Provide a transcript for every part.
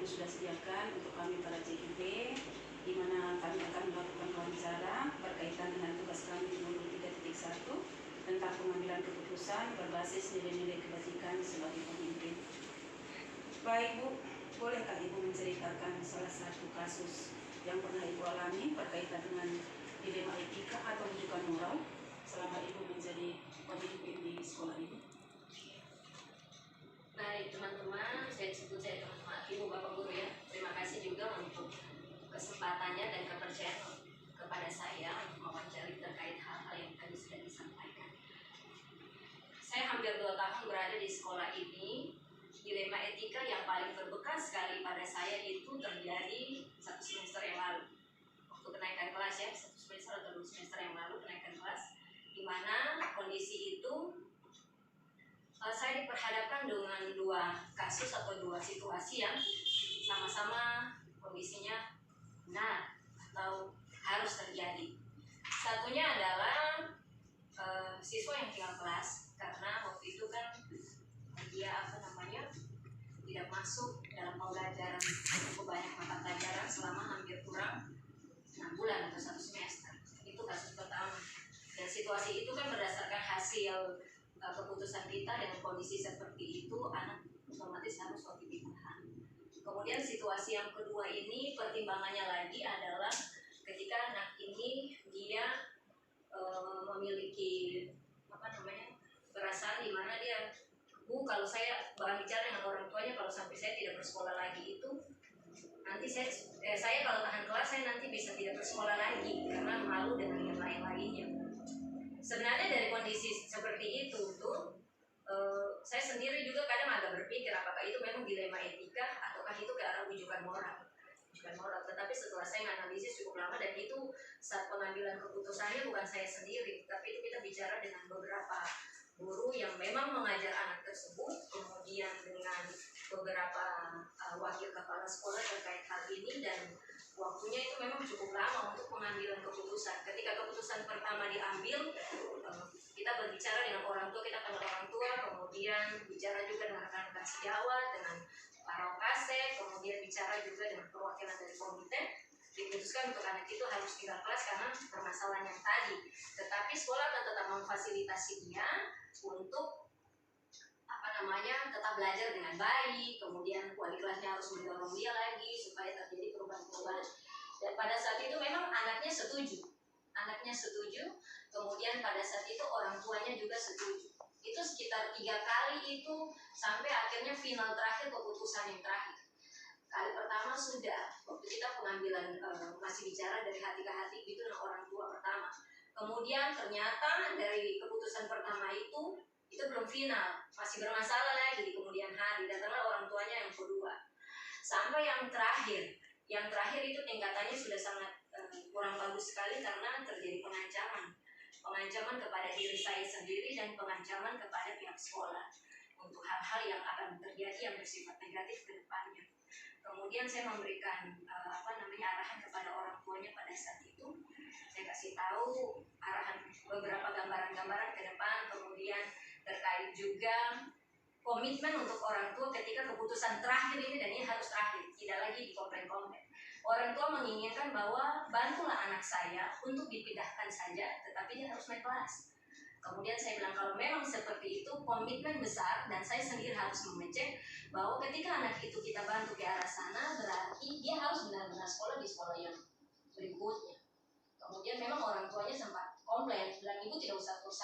sudah sediakan untuk kami para JIP, di mana kami akan melakukan wawancara berkaitan dengan tugas kami nomor 3.1 tentang pengambilan keputusan berbasis nilai-nilai kebajikan sebagai pemimpin. Baik Bu, bolehkah Ibu menceritakan salah satu kasus yang pernah Ibu alami berkaitan dengan dilema etika atau rujukan moral selama Ibu menjadi pemimpin di sekolah ini? Baik teman-teman, saya teman-teman Ibu Bapak Guru ya. Terima kasih juga untuk kesempatannya dan kepercayaan kepada saya untuk mewawancari terkait hal-hal yang tadi sudah disampaikan. Saya hampir 2 tahun berada di sekolah ini. Dilema etika yang paling berbekas sekali pada saya itu terjadi 1 semester yang lalu. Waktu kenaikan kelas ya, 1 semester atau 2 semester yang lalu kenaikan kelas, di mana kondisi itu saya diperhadapkan dengan 2 kasus atau 2 situasi yang sama-sama kondisinya benar atau harus terjadi. Satunya adalah siswa yang tinggal kelas karena waktu itu kan dia tidak masuk dalam pembelajaran cukup banyak mata pelajaran selama hampir kurang 6 bulan atau 1 semester. Itu kasus pertama. Dan situasi itu kan berdasarkan hasil keputusan kita dengan kondisi seperti itu, anak otomatis harus wajib ditahan. Kemudian situasi yang kedua ini pertimbangannya lagi adalah ketika anak ini dia memiliki perasaan di mana dia, Bu, kalau saya bicara dengan orang tuanya kalau sampai saya tidak bersekolah lagi itu nanti saya kalau tahan kelas saya nanti bisa tidak bersekolah lagi karena malu dengan yang lain-lainnya. Sebenarnya dari kondisi seperti itu tuh saya sendiri juga kadang agak berpikir apakah itu memang dilema etika ataukah itu ke arah rujukan moral. Tetapi setelah saya menganalisis cukup lama dan itu saat pengambilan keputusannya bukan saya sendiri, tapi itu kita bicara dengan beberapa guru yang memang mengajar anak tersebut, kemudian dengan beberapa wakil kepala sekolah terkait hal ini, dan waktunya itu memang cukup lama untuk pengambilan keputusan. Ketika keputusan pertama diambil, kita berbicara dengan orang tua, kita panggil orang tua, kemudian bicara juga dengan rekan-rekan sejawat, dengan para OKASE, kemudian bicara juga dengan perwakilan dari komite, diputuskan untuk anak itu harus tinggal kelas karena permasalahan yang tadi. Tetapi sekolah akan tetap memfasilitasi dia untuk tetap belajar dengan baik, kemudian wali kelasnya harus mendorong dia lagi supaya terjadi perubahan-perubahan. Dan pada saat itu memang anaknya setuju, kemudian pada saat itu orang tuanya juga setuju. Itu sekitar 3 kali itu sampai akhirnya final terakhir, keputusan yang terakhir. Kali pertama sudah, waktu kita pengambilan masih bicara dari hati ke hati itu dengan orang tua pertama. Kemudian ternyata dari keputusan pertama itu belum final, masih bermasalah lagi di kemudian hari, datanglah orang tuanya yang kedua. Sampai yang terakhir itu tingkatannya sudah sangat kurang bagus sekali karena terjadi pengancaman kepada diri saya sendiri dan pengancaman kepada pihak sekolah untuk hal-hal yang akan terjadi yang bersifat negatif ke depannya. Kemudian saya memberikan arahan kepada orang tuanya pada saat itu. Saya kasih tahu arahan beberapa gambaran-gambaran ke depan, kemudian terkait juga komitmen untuk orang tua ketika keputusan terakhir ini, dan ini harus terakhir, tidak lagi dikomplain-komplain. Orang tua menginginkan bahwa bantulah anak saya untuk dipindahkan saja, tetapi dia harus naik kelas. Kemudian saya bilang kalau memang seperti itu komitmen besar, dan saya sendiri harus mengecek bahwa ketika anak itu kita bantu ke arah sana, berarti dia harus benar-benar sekolah di sekolah yang berikutnya. Kemudian memang orang tuanya sempat komplain, bilang ibu tidak usah terus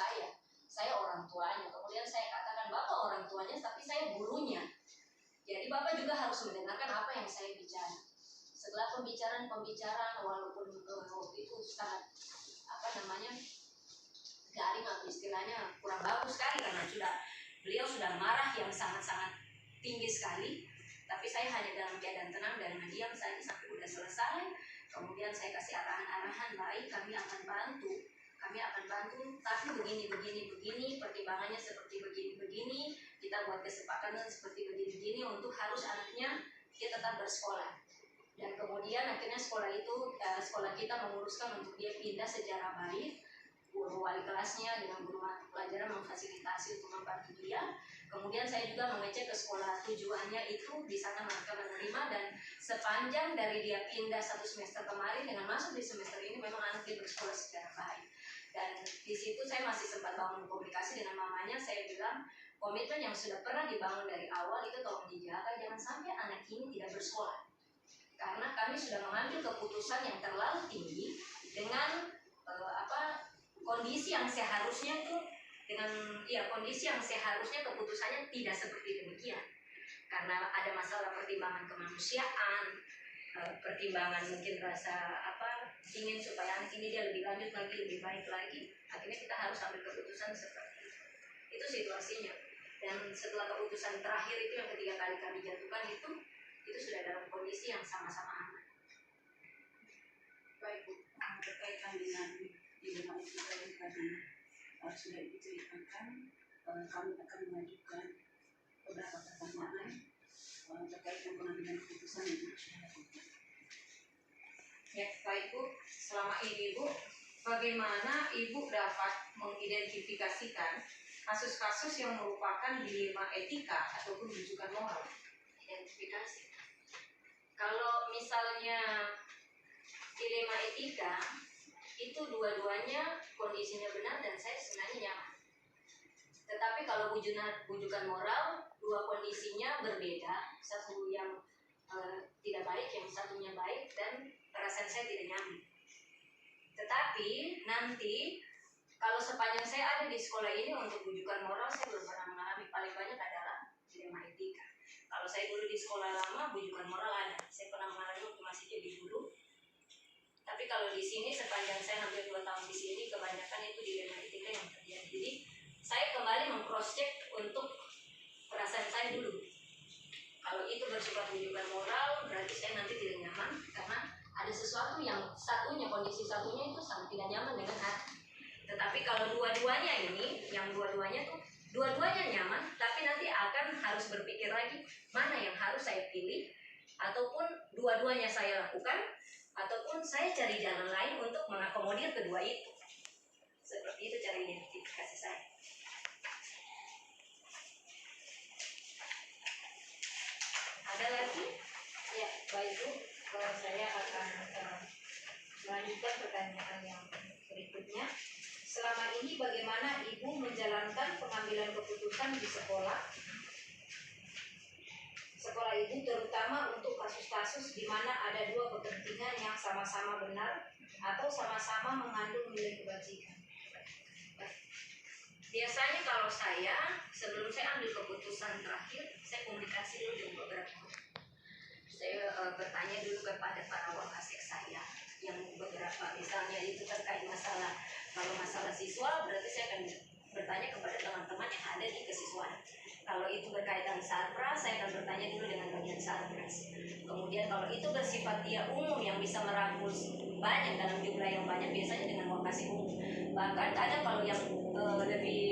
saya orang tuanya. Kemudian saya katakan bapak orang tuanya, tapi saya gurunya. Jadi bapak juga harus mendengarkan apa yang saya bicara. Setelah pembicaraan walaupun waktu itu sangat garing atau istilahnya kurang bagus sekali karena beliau sudah marah yang sangat-sangat tinggi sekali, tapi saya hanya dalam keadaan tenang dan diam saja sampai sudah selesai. Kemudian saya kasih arahan-arahan, baik kami akan bantu, tapi begini, pertimbangannya seperti begini, kita buat kesepakatan seperti begini untuk harus anaknya dia tetap bersekolah. Dan kemudian akhirnya sekolah kita menguruskan untuk dia pindah secara baik. Guru wali kelasnya dengan guru mata pelajaran memfasilitasi untuk membantu dia, Kemudian saya juga mengecek ke sekolah tujuannya itu di sana mereka menerima, dan sepanjang dari dia pindah 1 semester kemarin dengan masuk di semester ini memang anak dia bersekolah secara baik. Dan di situ saya masih sempat bangun komunikasi dengan mamanya. Saya bilang komitmen yang sudah pernah dibangun dari awal itu tolong dijaga, jangan sampai anak ini tidak bersekolah. Karena kami sudah mengambil keputusan yang terlalu tinggi dengan kondisi yang seharusnya itu kondisi yang seharusnya keputusannya tidak seperti demikian. Karena ada masalah pertimbangan kemanusiaan, pertimbangan mungkin rasa ingin supaya anak ini dia lebih lanjut lagi, lebih baik lagi. Akhirnya kita harus ambil keputusan seperti itu. Itu situasinya. Dan setelah keputusan terakhir itu yang ketiga kali kami jatuhkan itu sudah dalam kondisi yang sama-sama aman. Baik Bu, berkaitan dengan dilema itu yang tadi sudah Ibu ceritakan, kami akan mengajukan beberapa pertanyaan terkait dengan pengambilan keputusan yang Ibu sudah lakukan. Ya, baik Bu. Selama ini Bu, bagaimana Ibu dapat mengidentifikasikan kasus-kasus yang merupakan dilema etika ataupun rujukan moral? Identifikasi. Kalau misalnya dilema etika itu dua-duanya kondisinya benar dan saya sebenarnya nyaman. Tetapi kalau bujukan moral, dua kondisinya berbeda. Satu yang tidak baik, yang satunya baik, dan perasaan saya tidak nyaman. Tetapi nanti kalau sepanjang saya ada di sekolah ini untuk bujukan moral, saya belum pernah mengalami. Paling banyak adalah dilema etika. Kalau saya dulu di sekolah lama, bujukan moral ada. Saya pernah mengalami waktu masih jadi guru. Tapi kalau di sini sepanjang saya hampir 2 tahun di sini, kebanyakan itu dilema etika yang terjadi. Jadi saya kembali meng-cross check untuk perasaan saya dulu. Kalau itu bersifat bujukan moral, berarti saya nanti tidak nyaman karena ada sesuatu yang kondisi satunya itu sangat tidak nyaman dengan hati. Tetapi kalau dua-duanya ini, yang dua-duanya tuh dua-duanya nyaman, tapi nanti akan harus berpikir lagi mana yang harus saya pilih, ataupun dua-duanya saya lakukan, ataupun saya cari jalan lain untuk mengakomodir kedua itu. Seperti itu cara identifikasi saya. Ada lagi? Ya, baik Bu. Saya akan melanjutkan pertanyaan yang berikutnya. Selama ini bagaimana Ibu menjalankan pengambilan keputusan di sekolah Ibu, terutama untuk kasus-kasus di mana ada dua kepentingan yang sama-sama benar atau sama-sama mengandung nilai kebajikan? Biasanya kalau saya, sebelum saya ambil keputusan terakhir, saya komunikasi dulu dengan beberapa orang. Saya bertanya dulu kepada para wakasek saya yang beberapa, misalnya itu terkait masalah, kalau masalah siswa berarti saya akan bertanya kepada teman-teman yang ada di kesiswaan. Kalau itu berkaitan sarpras, saya akan bertanya dulu dengan bagian sarpras. Kemudian kalau itu bersifat dia umum yang bisa merangkul banyak dalam jumlah yang banyak, biasanya dengan wakasek umum. Bahkan kadang kalau yang lebih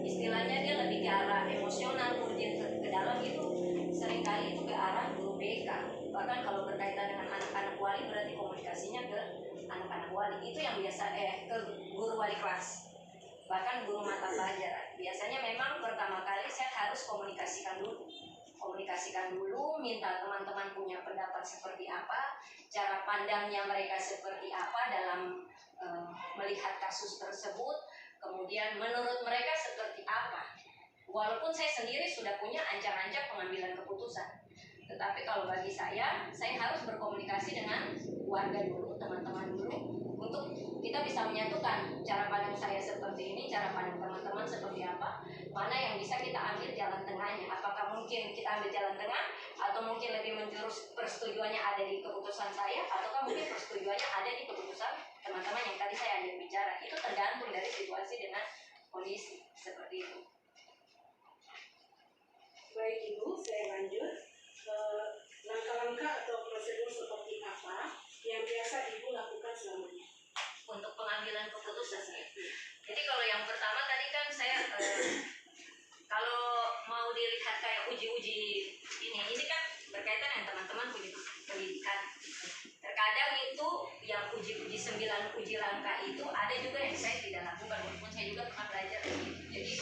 istilahnya dia lebih ke arah emosional, kemudian ke dalam itu seringkali itu ke arah guru BK. Bahkan kalau berkaitan dengan anak-anak wali berarti komunikasinya ke anak-anak wali. Itu yang biasa ke guru wali kelas. Bahkan guru mata pelajaran. Biasanya memang pertama kali saya harus komunikasikan dulu, minta teman-teman punya pendapat seperti apa, cara pandangnya mereka seperti apa dalam melihat kasus tersebut, kemudian menurut mereka seperti apa. Walaupun saya sendiri sudah punya ancang-ancang pengambilan keputusan, tetapi kalau bagi saya harus berkomunikasi dengan warga dulu, teman-teman dulu, untuk kita bisa menyatukan cara pandang saya seperti ini, cara pandang teman-teman seperti apa, mana yang bisa kita ambil jalan tengahnya. Apakah mungkin kita ambil jalan tengah, atau mungkin lebih menjurus persetujuannya ada di keputusan saya, ataukah mungkin persetujuannya ada di keputusan teman-teman yang tadi saya ajak bicara. Itu tergantung dari situasi dengan kondisi seperti itu. Baik Ibu, saya lanjut. Langkah-langkah atau prosedur seperti apa yang biasa Ibu lakukan selama ini untuk pengambilan keputusan? Jadi kalau yang pertama tadi kan saya kalau mau dilihat kayak uji-uji ini kan berkaitan dengan teman-teman punya pendidikan. Terkadang itu yang uji-uji 9 uji langkah itu ada juga yang saya tidak lakukan, walaupun saya juga pernah belajar. Jadi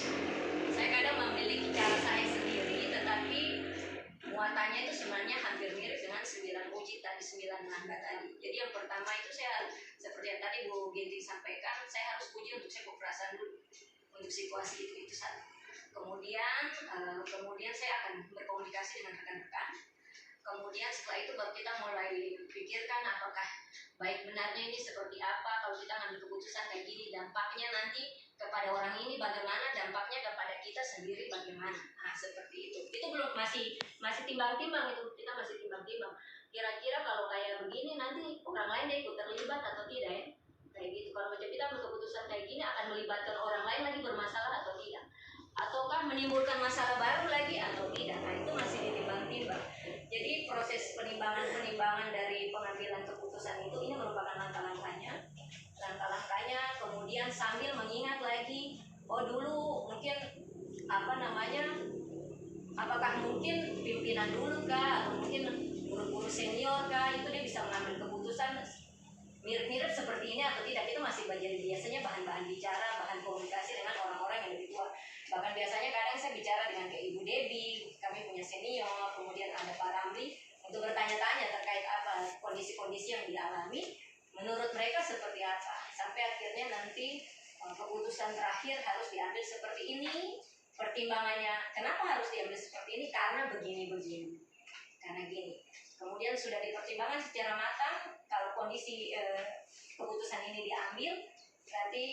saya kadang saya memiliki cara saya sendiri, tetapi muatannya itu sebenarnya hampir mirip dengan 9 uji tadi, 9 nangga tadi. Jadi yang pertama itu saya, seperti yang tadi Bu Ginti sampaikan, saya harus uji untuk saya perasaan dulu untuk situasi itu satu. Kemudian saya akan berkomunikasi dengan rekan-rekan. Kemudian setelah itu baru kita mulai pikirkan apakah baik benarnya ini seperti apa, kalau kita ngambil keputusan kayak gini, dampaknya nanti kepada orang ini bagaimana, dampaknya kepada kita sendiri bagaimana. Nah, seperti itu. Itu belum masih timbang-timbang, itu kita masih timbang-timbang. Kira-kira kalau kayak begini nanti orang lain dia ikut terlibat atau tidak ya? Kayak gitu. Kalau macam kita ambil keputusan kayak gini akan melibatkan orang lain lagi bermasalah atau tidak? Ataukah menimbulkan masalah baru lagi atau tidak? Nah, itu masih ditimbang-timbang. Jadi proses penimbangan dari pengambilan keputusan itu ini merupakan langkah-langkahnya, kemudian sambil mengingat lagi, oh dulu mungkin apakah mungkin pimpinan dulu kah, atau mungkin guru-guru senior kah, itu dia bisa mengambil keputusan mirip-mirip seperti ini atau tidak. Itu masih biasanya bahan-bahan bicara, bahan komunikasi dengan orang-orang yang lebih tua. Bahkan biasanya kadang saya bicara dengan kayak Ibu Debbie, kami punya senior, kemudian ada Pak Ramli, untuk bertanya-tanya terkait apa kondisi-kondisi yang dialami, menurut mereka seperti apa. Sampai akhirnya nanti keputusan terakhir harus diambil seperti ini, pertimbangannya kenapa harus diambil seperti ini, karena begini-begini, karena gini. Kemudian sudah dipertimbangkan secara matang, kalau kondisi keputusan ini diambil, berarti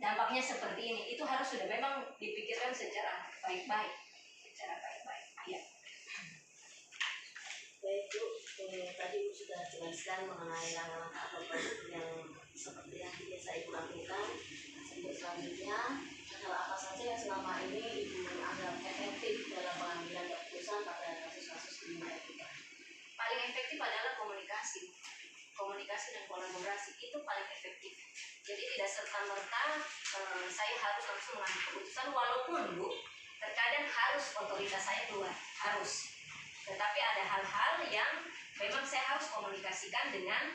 dampaknya seperti ini. Itu harus sudah memang dipikirkan secara baik-baik. Ya. Baik Bu, tadi Bu sudah jelaskan mengenai langkah-langkah atau prosedur yang seperti yang biasa Ibu lakukan. Untuk selanjutnya, hal apa saja yang selama ini Ibu anggap efektif dalam pengambilan keputusan pada kasus-kasus kriminal etika? Paling efektif adalah komunikasi dan kolaborasi, itu paling efektif. Jadi tidak serta-merta saya harus langsung mengambil keputusan, walaupun Bu, terkadang harus otoritas saya keluar, harus. Tetapi ada hal-hal yang memang saya harus komunikasikan dengan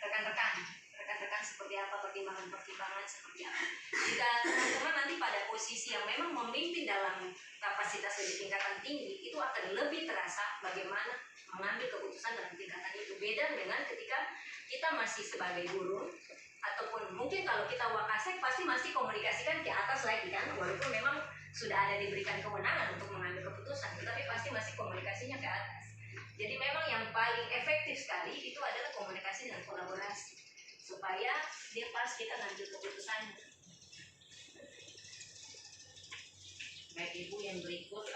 rekan-rekan seperti apa, pertimbangan seperti apa. Jika teman-teman nanti pada posisi yang memang memimpin dalam kapasitas lebih tingkatan tinggi, itu akan lebih terasa bagaimana mengambil keputusan dalam tingkatan itu. Beda dengan ketika kita masih sebagai guru, ataupun mungkin kalau kita wakasek pasti masih komunikasikan ke atas lagi kan, walaupun memang sudah ada diberikan kewenangan untuk mengambil keputusan, tetapi pasti masih komunikasinya ke atas. Jadi memang yang paling efektif sekali itu adalah komunikasi dan kolaborasi, supaya dia pas kita ngambil keputusannya. Baik Ibu, yang berikut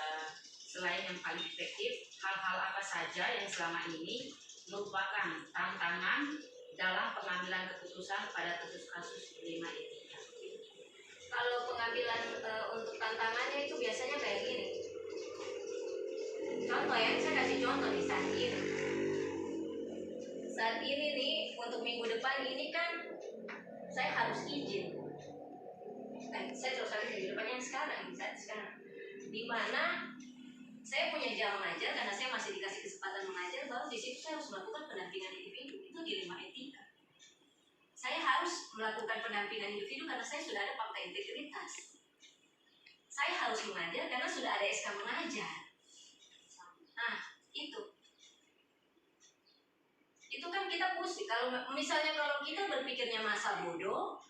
selain yang paling efektif, hal-hal apa saja yang selama ini merupakan tantangan dalam pengambilan keputusan pada kasus-kasus kriminal etika? Kalau pengambilan untuk tantangannya itu biasanya kayak gini. Contoh ya, saya kasih contoh nih saat ini. Saat ini nih, untuk minggu depan ini kan saya harus izin. Saya terus harus minggu depan yang sekarang, di mana saya punya jam mengajar karena saya masih dikasih kesempatan mengajar, baru di situ saya harus melakukan pendampingan individu. Itu dilema etika. Saya harus melakukan pendampingan individu karena saya sudah ada fakta integritas. Saya harus mengajar karena sudah ada SK mengajar. Nah, itu kan kita pusing. Kalau misalnya kita berpikirnya masa bodoh,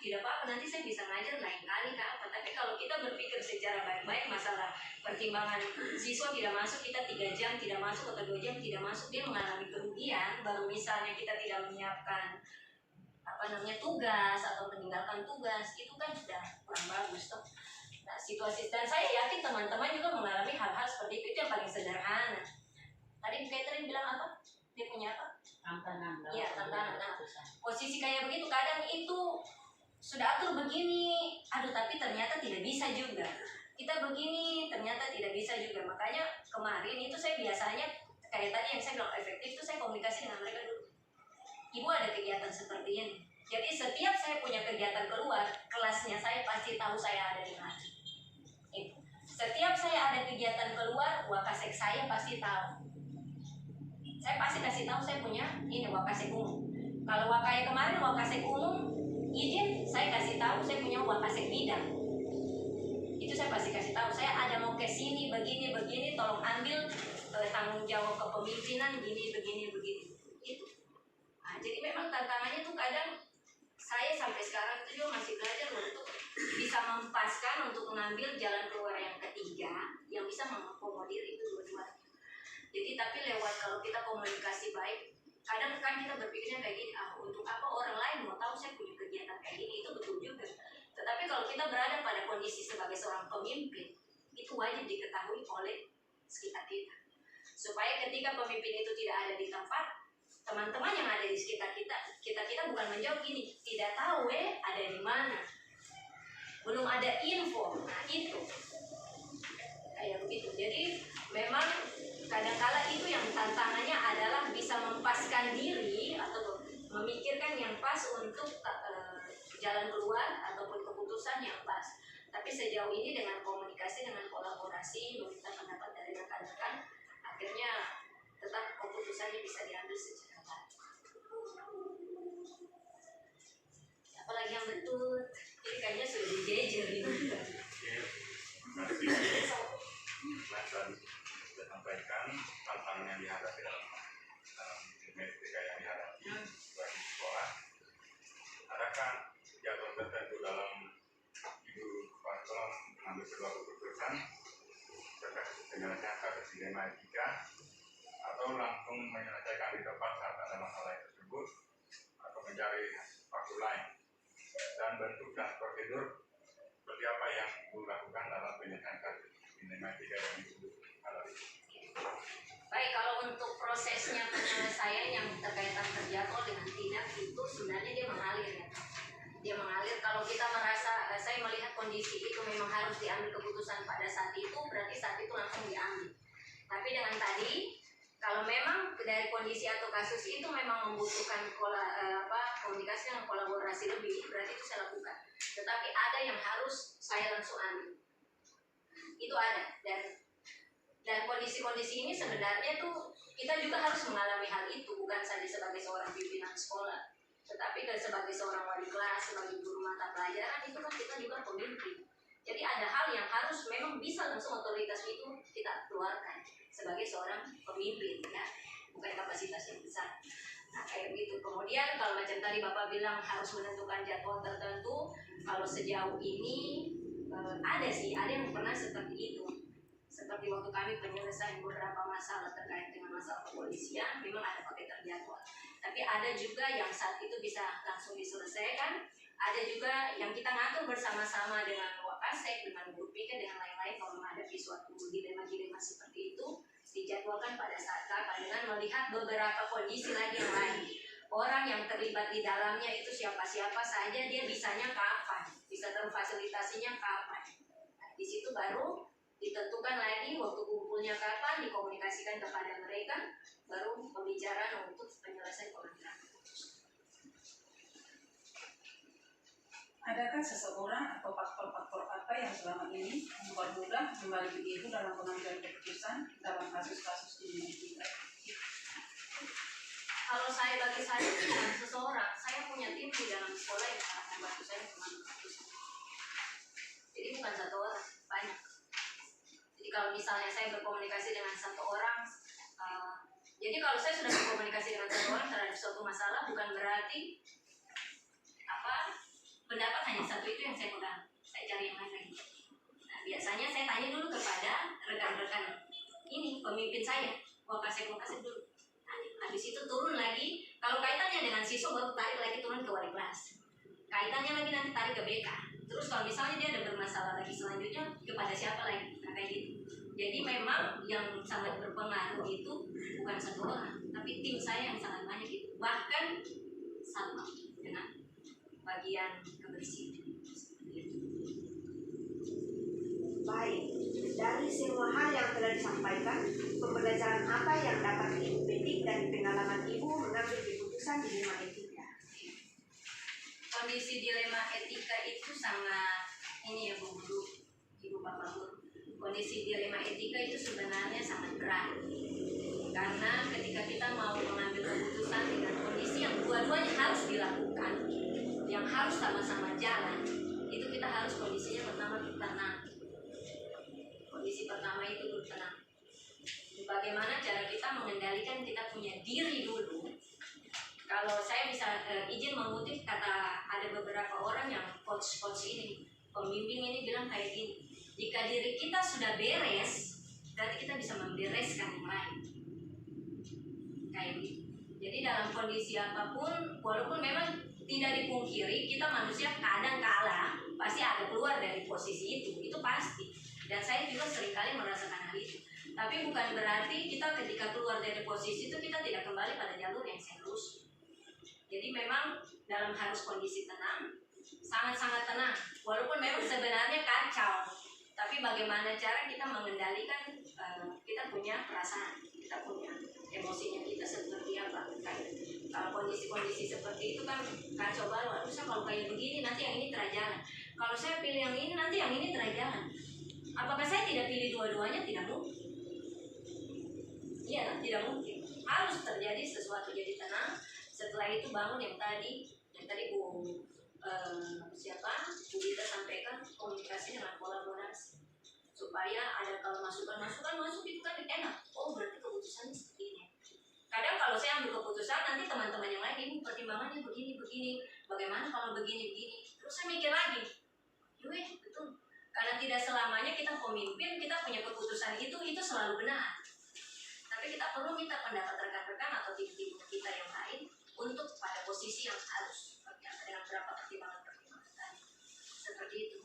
tidak apa-apa, nanti saya bisa ngajar lain kali ke apa. Tapi kalau kita berpikir secara baik-baik, masalah pertimbangan siswa tidak masuk, kita 3 jam tidak masuk atau 2 jam tidak masuk, dia mengalami kerugian. Baru misalnya kita tidak menyiapkan tugas atau meninggalkan tugas, itu kan sudah kurang bagus toh. Nah, situasi, dan saya yakin teman-teman juga mengalami hal-hal seperti itu yang paling sederhana. Tadi Bu Catherine bilang apa? Dia punya apa? Tantangan. Iya, tantangan. Nah, posisi kayak begitu kadang itu sudah atur begini, tapi ternyata tidak bisa juga. Kita begini, ternyata tidak bisa juga. Makanya kemarin itu saya biasanya kayak tadi yang saya bilang efektif itu saya komunikasi dengan mereka dulu. Ibu ada kegiatan seperti ini. Jadi setiap saya punya kegiatan keluar, kelasnya saya pasti tahu saya ada di mana. Setiap saya ada kegiatan keluar, wakasek saya pasti tahu. Saya pasti kasih tahu saya punya ini wakasek umum. Kalau wakaya kemarin wakasek umum izin, saya kasih tahu saya punya wakasek bidang. Itu saya pasti kasih tahu, saya ada mau ke sini begini, tolong ambil tanggung jawab kepemimpinan begini. Itu. Nah, jadi memang tantangannya tuh kadang saya sampai sekarang itu juga masih belajar untuk bisa mempaskan untuk mengambil jalan keluar yang ketiga yang bisa mengakomodir itu dua-duanya. Jadi tapi lewat kalau kita komunikasi baik, kadang kan kita berpikirnya kayak gini, untuk apa orang lain mau tahu saya punya kegiatan kayak gini, itu betul juga. Tetapi kalau kita berada pada kondisi sebagai seorang pemimpin, itu wajib diketahui oleh sekitar kita. Supaya ketika pemimpin itu tidak ada di tempat, teman-teman yang ada di sekitar kita bukan menjawab gini, tidak tahu ada di mana, belum ada info. Nah itu kayak begitu. Jadi memang kadang-kala itu yang tantangannya adalah bisa mempaskan diri atau memikirkan yang pas untuk jalan keluar ataupun keputusan yang pas. Tapi sejauh ini dengan komunikasi, dengan kolaborasi, meminta pendapat dari rekan-rekan, akhirnya tetap keputusannya bisa diambil secara baik. Apalagi yang betul, ini kayaknya sudah dijejer ini. Mas tadi sudah sampaikan tantangan yang dihadapi dalam etika yang dihadapi bagi sekolah. Adakah jadwal tertentu dalam Ibu Kepala Sekolah mengambil sebuah keputusan terkait penyelesaian kasus dilema etika, atau langsung menyelesaikan di tempat saat ada masalah tersebut, atau mencari waktu lain, dan bentuk dan prosedur seperti apa yang Ibu lakukan dalam penyelesaian kasus dilema etika yang Ibu alami? Baik, kalau untuk prosesnya penyelesaian yang berkaitan terjadwal dengan tindak itu sebenarnya dia mengalir ya. Dia mengalir kalau kita merasa, saya melihat kondisi itu memang harus diambil keputusan pada saat itu, berarti saat itu langsung diambil. Tapi dengan tadi, kalau memang dari kondisi atau kasus itu memang membutuhkan komunikasi dan kolaborasi lebih, berarti itu saya lakukan. Tetapi ada yang harus saya langsung ambil. Itu ada, dan kondisi-kondisi ini sebenarnya tuh kita juga harus mengalami hal itu, bukan saja sebagai seorang pimpinan sekolah, tetapi sebagai seorang wali kelas, sebagai guru mata pelajaran, itu kan kita juga pemimpin. Jadi ada hal yang harus memang bisa langsung otoritas itu kita keluarkan sebagai seorang pemimpin ya, bukan kapasitas yang besar. Nah kayak gitu. Kemudian kalau macam tadi Bapak bilang harus menentukan jadwal tertentu, kalau sejauh ini ada yang pernah seperti itu. Seperti waktu kami penyelesaian beberapa masalah terkait dengan masalah kepolisian, memang ada pakai terjadwal. Tapi ada juga yang saat itu bisa langsung diselesaikan. Ada juga yang kita ngatur bersama-sama dengan Wakasek, dengan guru PK, dengan lain-lain kalau menghadapi suatu dilema-dilema seperti itu, dijadwalkan pada saat kapan dengan melihat beberapa kondisi lagi yang lain. Orang yang terlibat di dalamnya itu siapa-siapa saja, dia bisanya kapan, bisa terfasilitasinya kapan. Nah, di situ baru ditentukan lagi waktu kumpulnya kapan, dikomunikasikan kepada mereka, baru pembicaraan untuk penyelesaian permasalahan. Adakah seseorang atau faktor-faktor apa yang selama ini mempermudah membantu Ibu dalam pengambilan keputusan dalam kasus-kasus dilema etika? Kalau bagi saya bukan seseorang, saya punya tim di dalam sekolah yang sangat membantu saya mengambil keputusan. Jadi bukan satu orang, banyak. Jadi kalau misalnya saya berkomunikasi dengan satu orang, jadi kalau saya sudah berkomunikasi dengan satu orang terhadap suatu masalah, bukan berarti pendapat hanya satu itu yang saya pegang. Saya cari yang lain lagi. Nah, biasanya saya tanya dulu kepada rekan-rekan ini, pemimpin saya, Wakasek dulu. Nah, habis itu turun lagi. Kalau kaitannya dengan siswa baru tarik lagi turun ke wali kelas. Kaitannya lagi nanti tarik ke BK. Terus kalau misalnya dia ada bermasalah lagi selanjutnya kepada siapa lagi? Nah, kayak gitu. Jadi memang yang sangat berpengaruh itu bukan satu orang, tapi tim saya yang sangat banyak itu. Bahkan sama dengan bagian kebersihan. Baik, dari semua hal yang telah disampaikan, pembelajaran apa yang dapat Ibu petik dari pengalaman Ibu mengambil keputusan dilema etika? Kondisi dilema etika itu sangat ini ya Bu Guru, Ibu Bapak Guru. Kondisi dilema etika itu sebenarnya sangat berat. Karena ketika kita mau mengambil keputusan dengan kondisi yang dua-duanya harus dilakukan, yang harus sama-sama jalan, itu kita harus kondisinya pertama tenang. mengendalikan kita punya diri dulu. Kalau saya bisa izin mengutip kata ada beberapa orang yang coach ini, pembimbing ini bilang kayak gini, jika diri kita sudah beres, berarti kita bisa membereskan yang lain. Kayak gitu. Jadi dalam kondisi apapun, walaupun memang tidak dipungkiri kita manusia kadang kala pasti ada keluar dari posisi itu pasti. Dan saya juga seringkali merasakan hal itu. Tapi bukan berarti kita ketika keluar dari posisi itu kita tidak kembali pada jalur yang seharusnya. Jadi memang dalam harus kondisi tenang, sangat-sangat tenang. Walaupun memang sebenarnya kacau, tapi bagaimana cara kita mengendalikan kita punya perasaan, kita punya emosinya kita seperti apa. Kalau kondisi-kondisi seperti itu kan kacau balau. Harusnya kalau kayak begini nanti yang ini terjalan. Kalau saya pilih yang ini nanti yang ini terjalan. Apakah saya tidak pilih dua-duanya? Tidak mungkin. Iya, tidak mungkin. Harus terjadi sesuatu jadi tenang. Setelah itu bangun yang tadi Bu Bu Dita sampaikan, komunikasi dengan kolaborasi supaya ada kalau masukan masuk itu kan enak. Oh berarti keputusannya seperti ini. Kadang kalau saya ambil keputusan nanti teman-teman yang lain ibu pertimbangannya begini, bagaimana kalau begini. Terus saya mikir lagi, betul. Karena tidak selamanya kita pemimpin kita punya keputusan itu selalu benar. Tapi kita perlu minta pendapat rekan-rekan atau tim-tim kita yang lain untuk pada posisi yang harus dengan berapa pertimbangan tadi. Seperti itu.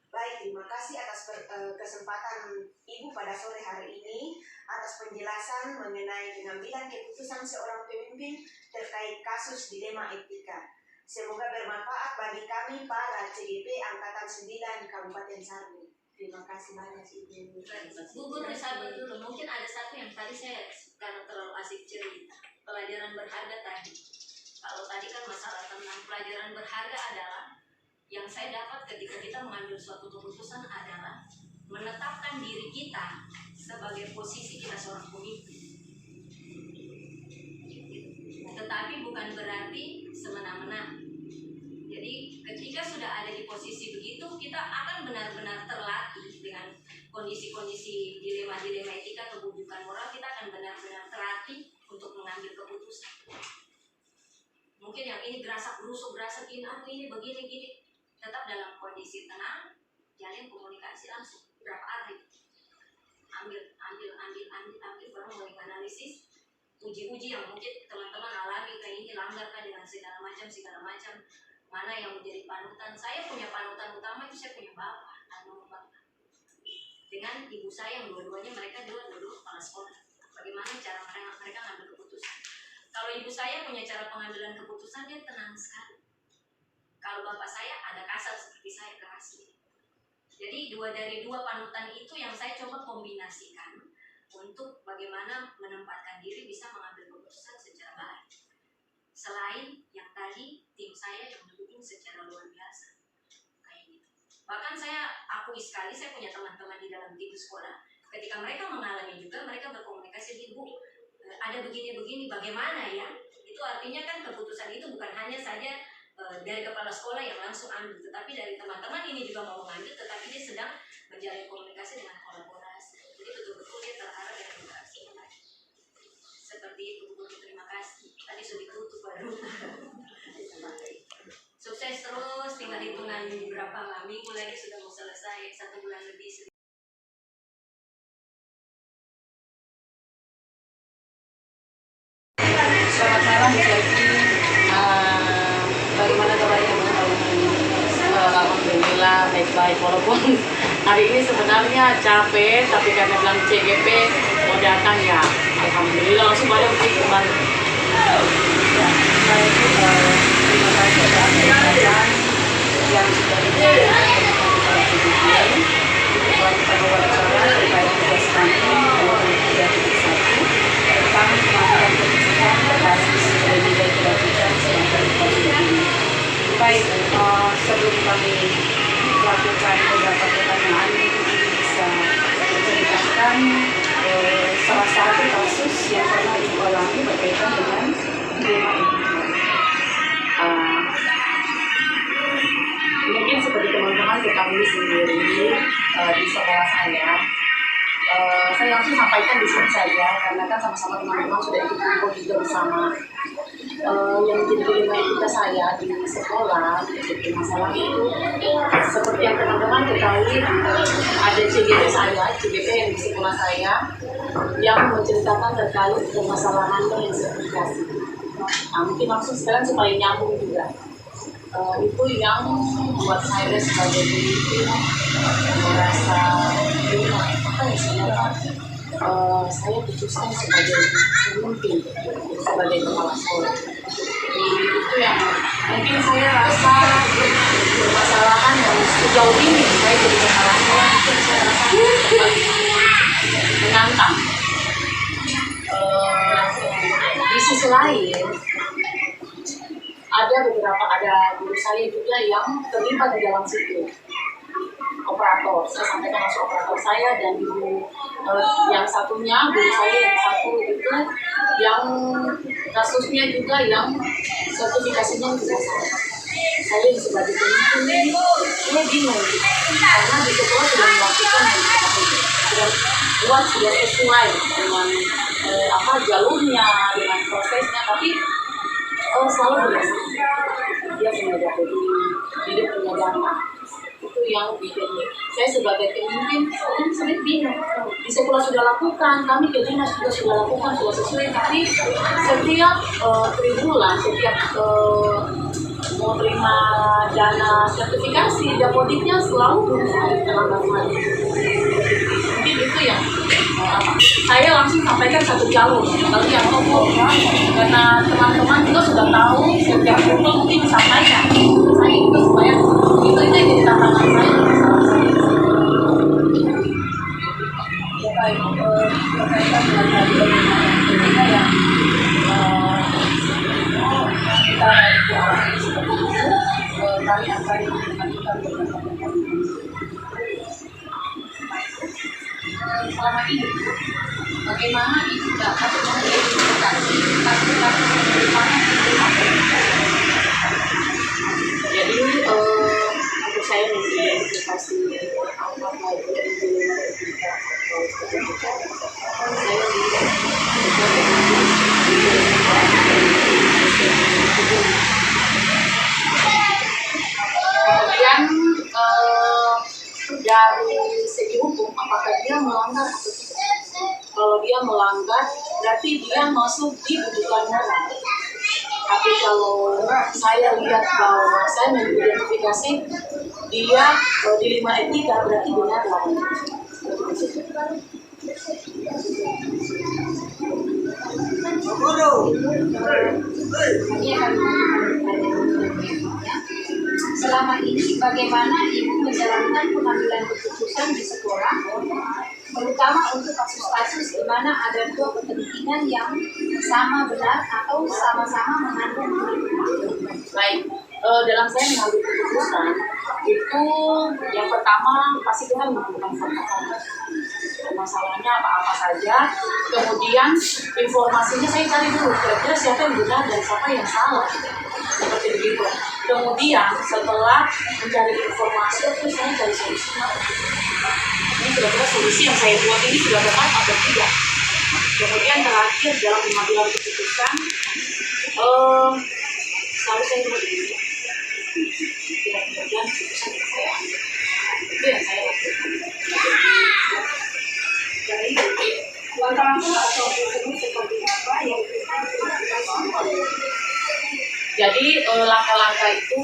Baik, terima kasih atas kesempatan Ibu pada sore hari ini atas penjelasan mengenai pengambilan keputusan seorang pemimpin terkait kasus dilema etika. Semoga bermanfaat bagi kami para CGP Angkatan 9 Kabupaten Sarmi. Terima kasih banyak Ibu. Bu Guru, sabar dulu. Mungkin ada satu yang tadi saya karena terlalu asik cerita. Pelajaran berharga tadi. Kalau tadi kan masalah tentang pelajaran berharga adalah yang saya dapat ketika kita mengambil suatu keputusan adalah menetapkan diri kita sebagai posisi kita seorang pemimpin. Tetapi bukan berarti semena-mena. Jadi ketika sudah ada di posisi begitu, kita akan benar-benar terlatih dengan kondisi-kondisi dilema-dilema etika, kebujukan moral, kita akan benar-benar terlatih untuk mengambil keputusan. Mungkin yang ini gerasak gerusuk ini begini gini. Tetap dalam kondisi tenang, jalin komunikasi langsung. Berapa hari? Ambil, baru mulai analisis, uji yang mungkin teman-teman alami kayak ini langgarkan dengan segala macam. Mana yang menjadi panutan? Saya punya panutan utama itu saya punya bapak dengan ibu saya yang dua-duanya mereka dua-dua kepala sekolah. Bagaimana cara mereka ngambil keputusan? Kalau ibu saya punya cara pengambilan keputusan dia tenang sekali. Kalau bapak saya ada kasar seperti saya keras. Jadi dari dua panutan itu yang saya coba kombinasikan untuk bagaimana menempatkan diri bisa mengambil keputusan secara baik. Selain yang tadi tim saya yang mendukung secara luar biasa kayak gitu. Bahkan saya akui sekali saya punya teman-teman di dalam tim sekolah. Ketika mereka mengalami juga mereka berkomunikasi, Bu, ada begini bagaimana ya? Itu artinya kan keputusan itu bukan hanya saja dari kepala sekolah yang langsung ambil, tetapi dari teman-teman ini juga mau mengambil, tetapi dia sedang menjalin komunikasi dengan kolaborasi. Jadi betul-betul dia terarah dengan interaksi yang baik. Seperti itu, Bu. Terima kasih. Tadi sudah ditutup baru. Sukses terus, tinggal hitungan berapa minggu lagi sudah mau selesai, 1 bulan lebih. Selamat malam, bagaimana kabarnya Bu? Alhamdulillah baik-baik, walaupun hari ini sebenarnya capek, tapi karena bilang CGP mau datang ya alhamdulillah langsung pada begitu kembali. Terima kasih atas perhatian yang sudah diberikan kepada CGP untuk melakukan wawancara terkait tugas kami nomor 3.1 tentang pengambilan keputusan berbasis nilai kerajinan yang terkonstruksi ini. Baik, sebelum kami melakukan beberapa pertanyaan, bisa menceritakan salah satu kasus yang pernah Ibu alami berkaitan dengan dilema etika. Mungkin seperti teman-teman ketahui sendiri di sekolah saya saya langsung sampaikan di sini saja karena kan sama-sama teman-teman sudah ikut kumpul juga bersama. Yang jadi dilema kita saya di sekolah di masalah itu seperti yang teman-teman ketahui, ada CGP saya, CGP yang di sekolah saya yang menceritakan terkait permasalahannya yang sertifikasi. Nah, mungkin langsung sekarang supaya nyambung juga. Itu yang buat saya sebagai pemimpin merasa apa ya saya putuskan sebagai pemimpin, sebagai kepala sekolah. Itu yang mungkin saya rasa permasalahan yang sejauh ini saya jadi kepala sekolah itu saya rasa paling menantang. Di sisi lain ada guru saya juga yang terlibat di dalam situ, operator. Saya sampaikan langsung operator saya dan ibu yang satunya, guru saya yang satu itu yang kasusnya juga yang sertifikasinya juga sama. Saya sebagai pemimpin ini bingung karena di sekolah sudah melakukan sudah sesuai dengan jalurnya, dengan prosesnya, tapi selalu berhasil. Dia punya data dia punya data. Itu yang bikin saya sebagai pemimpin sering bingung. Di sekolah sudah lakukan, kami ke dinas juga sudah lakukan, sudah sesuai, tapi setiap tribulan, setiap mau terima dana sertifikasi, dapodiknya selalu berusaha terlambat lagi. Mungkin itu yang saya langsung sampaikan satu jalur, lalu yang umum karena teman-teman juga sudah tahu setiap foto mungkin disampaikan saya itu supaya itu yang jadi tantangan saya masalah saya. Ya baik, berkaitan dengan tadi ketika yang kita diarahkan seperti itu, kami akan mengajukan beberapa selama ini bagaimana ibu dapat mengidentifikasi kasus-kasus penyimpangan jadi untuk saya mengidentifikasi apakah itu dilema etika atau sertifikat saya kemudian dari segi hukum apakah dia melanggar atau tidak. Kalau dia melanggar berarti dia masuk di kebutuhan moral. Tapi kalau saya lihat bahwa saya mengidentifikasi dia dilema etika berarti benar lah. Selama ini bagaimana ibu menjalankan pengambilan keputusan di sekolah, terutama untuk kasus-kasus di mana ada dua kepentingan yang sama benar atau sama-sama mengandung baik. Dalam saya mengambil keputusan itu yang pertama pasti kita mengumpulkan fakta masalahnya apa-apa saja, kemudian informasinya saya cari dulu kira-kira siapa yang benar dan siapa yang salah seperti begitu. Kemudian setelah mencari informasi itu saya cari solusinya. Ini kira-kira solusi yang saya buat ini sudah tepat atau tidak. Kemudian terakhir dalam pengambilan keputusan selalu saya buat ini kira-kira keputusan yang saya ambil itu yang saya lakukan. Jadi langkah-langkah atau prosedur seperti apa yang kita lakukan? Jadi langkah-langkah itu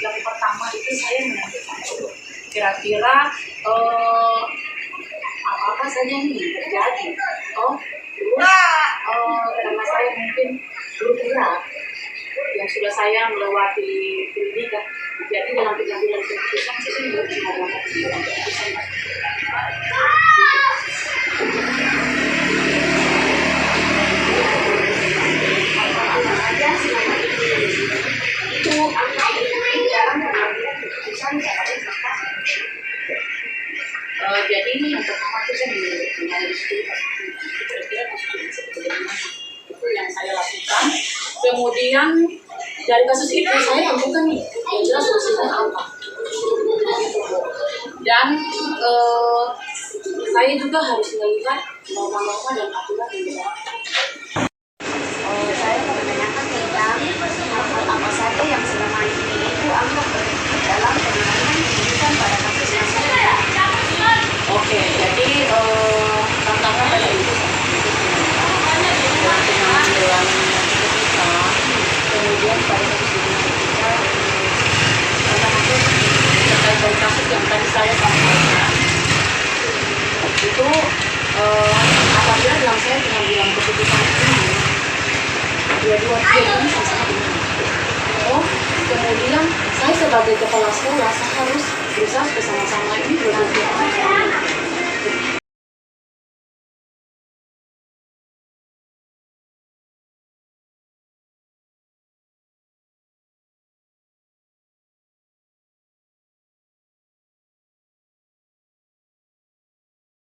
yang pertama itu saya menentukan dulu kira-kira apa saja yang terjadi. Terus karena saya mungkin dulu berat yang sudah saya melewati pendidikan, jadi dalam pengambilan keputusan saya sudah melakukan keputusan. Jadi ini yang pertama itu saya menganalisis kira-kira kasus seperti mana itu yang saya lakukan. Kemudian dari kasus itu saya tentukan nih kira-kira solusinya apa. Dan saya juga harus melihat norma-norma dan aturan yang berlaku. Saya mau menanyakan tentang hal-hal apa saja yang selama ini Ibu anggap berikut dalam penanganan keputusan pada kasus yang sama. Oke, jadi tantangan pada itu dalam pengambilan keputusan, kemudian pada kasus ini kita tantangan terkait dari kasus yang tadi saya sampaikan itu apabila dalam saya pengambilan keputusan ini dua-dua pihak ini sama-sama benar. Kemudian saya sebagai kepala sekolah saya harus berusaha bersama-sama ini dua-dua pihak